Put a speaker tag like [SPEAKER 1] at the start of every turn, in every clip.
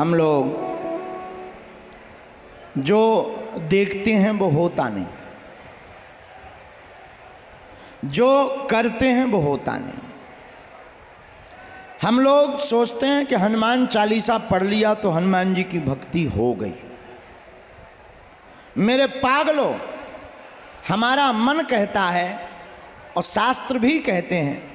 [SPEAKER 1] हम लोग जो देखते हैं वो होता नहीं, जो करते हैं वो होता नहीं। हम लोग सोचते हैं कि हनुमान चालीसा पढ़ लिया तो हनुमान जी की भक्ति हो गई। मेरे पागलों, हमारा मन कहता है और शास्त्र भी कहते हैं,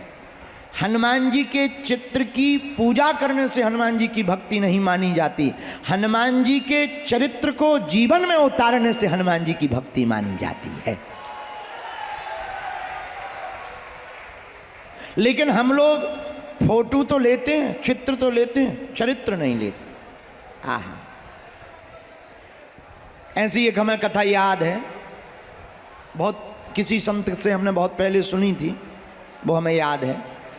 [SPEAKER 1] हनुमान जी के चित्र की पूजा करने से हनुमान जी की भक्ति नहीं मानी जाती, हनुमान जी के चरित्र को जीवन में उतारने से हनुमान जी की भक्ति मानी जाती है। लेकिन हम लोग फोटो तो लेते हैं, चित्र तो लेते हैं, चरित्र नहीं लेते। आहा, ऐसी एक हमें कथा याद है, बहुत किसी संत से हमने बहुत पहले सुनी थी, वो हमें याद है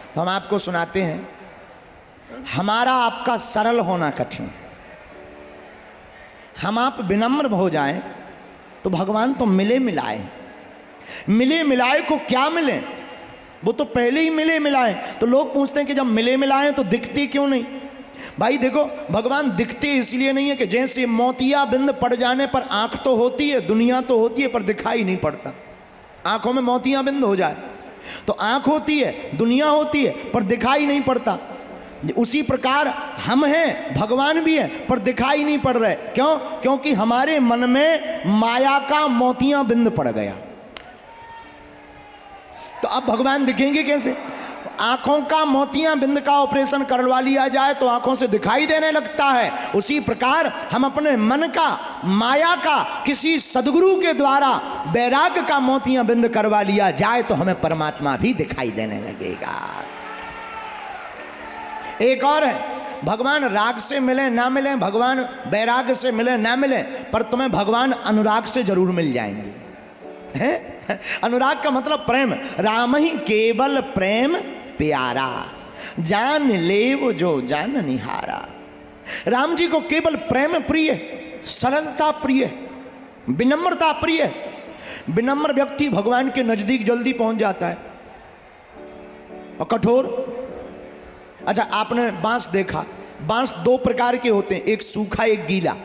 [SPEAKER 1] तो हम आपको सुनाते हैं। हमारा आपका सरल होना कठिन, हम आप विनम्र हो जाएं तो भगवान तो मिले मिलाए। मिले मिलाए को क्या मिले, वो तो पहले ही मिले मिलाए। तो लोग पूछते हैं कि जब मिले मिलाए तो दिखते क्यों नहीं। भाई देखो, भगवान दिखते इसलिए नहीं है कि जैसे मोतिया बिंद पड़ जाने पर आंख तो होती है, दुनिया तो होती है, पर दिखाई नहीं पड़ता। आंखों में मोतिया बिंद हो जाए तो आंख होती है, दुनिया होती है, पर दिखाई नहीं पड़ता। उसी प्रकार हम हैं, भगवान भी है, पर दिखाई नहीं पड़ रहे। क्यों? क्योंकि हमारे मन में माया का मोतिया बिंद पड़ गया। तो अब भगवान दिखेंगे कैसे? आंखों का मोतिया बिंद का ऑपरेशन करवा लिया जाए तो आंखों से दिखाई देने लगता है। उसी प्रकार हम अपने मन का, माया का किसी सदगुरु के द्वारा वैराग्य का मोतिया बिंद करवा लिया जाए तो हमें परमात्मा भी दिखाई देने लगेगा। एक और है, भगवान राग से मिले ना मिले, भगवान वैराग्य से मिले ना मिले, पर तुम्हें भगवान अनुराग से जरूर मिल जाएंगे। हैं? अनुराग का मतलब प्रेम। राम ही केवल प्रेम प्यारा, जान ले वो जो जान निहारा। राम जी को केवल प्रेम प्रिय, सरलता प्रिय, विनम्रता प्रिय। विनम्र व्यक्ति भगवान के नजदीक जल्दी पहुंच जाता है। और कठोर, अच्छा आपने बांस देखा, बांस दो प्रकार के होते हैं, एक सूखा एक गीला।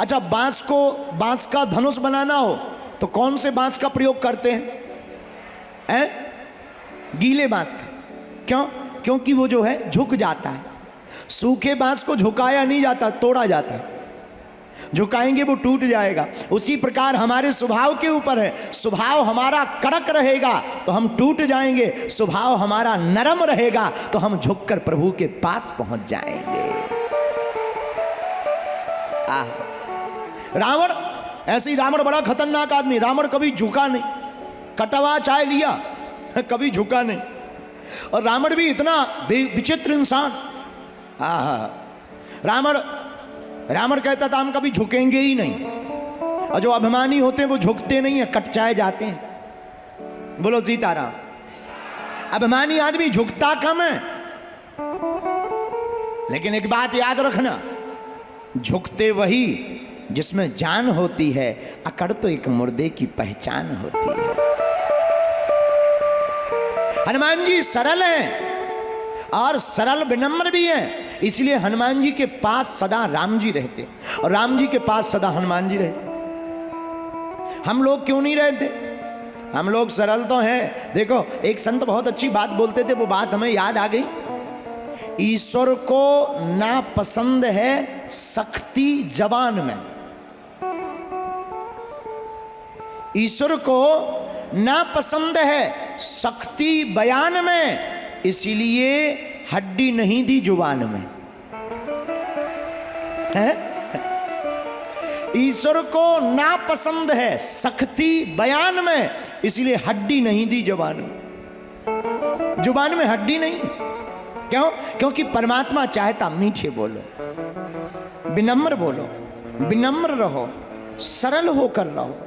[SPEAKER 1] अच्छा बांस का धनुष बनाना हो तो कौन से बांस का प्रयोग करते हैं? गीले बांस का। क्यों? क्योंकि वो जो है झुक जाता है। सूखे बांस को झुकाया नहीं जाता, तोड़ा जाता है। झुकाएंगे वो टूट जाएगा। उसी प्रकार हमारे स्वभाव के ऊपर है। स्वभाव हमारा कड़क रहेगा तो हम टूट जाएंगे, स्वभाव हमारा नरम रहेगा तो हम झुककर प्रभु के पास पहुंच जाएंगे। रावण, ऐसे ही रावण बड़ा खतरनाक आदमी। रावण कभी झुका नहीं, कटवा चाय लिया, कभी झुका नहीं। और रावण भी इतना विचित्र इंसान। रावण कहता था हम कभी झुकेंगे ही नहीं। और जो अभिमानी होते हैं वो झुकते नहीं है, कट चाय जाते हैं। बोलो सीताराम। अभिमानी आदमी झुकता कम है। लेकिन एक बात याद रखना, झुकते वही जिसमें जान होती है, अकड़ तो एक मुर्दे की पहचान होती है। हनुमान जी सरल हैं और सरल विनम्र भी हैं, इसलिए हनुमान जी के पास सदा राम जी रहते और राम जी के पास सदा हनुमान जी रहते। हम लोग क्यों नहीं रहते? हम लोग सरल तो हैं। देखो, एक संत बहुत अच्छी बात बोलते थे, वो बात हमें याद आ गई। ईश्वर को ना पसंद है सख्ती जबान में, ईश्वर को ना पसंद है सख्ती बयान में, इसीलिए हड्डी नहीं दी जुबान में। है? ईश्वर को ना पसंद है सख्ती बयान में, इसलिए हड्डी नहीं दी जुबान में। जुबान में हड्डी नहीं। क्यों? क्योंकि परमात्मा चाहता मीठे बोलो, विनम्र बोलो, विनम्र रहो, सरल होकर रहो।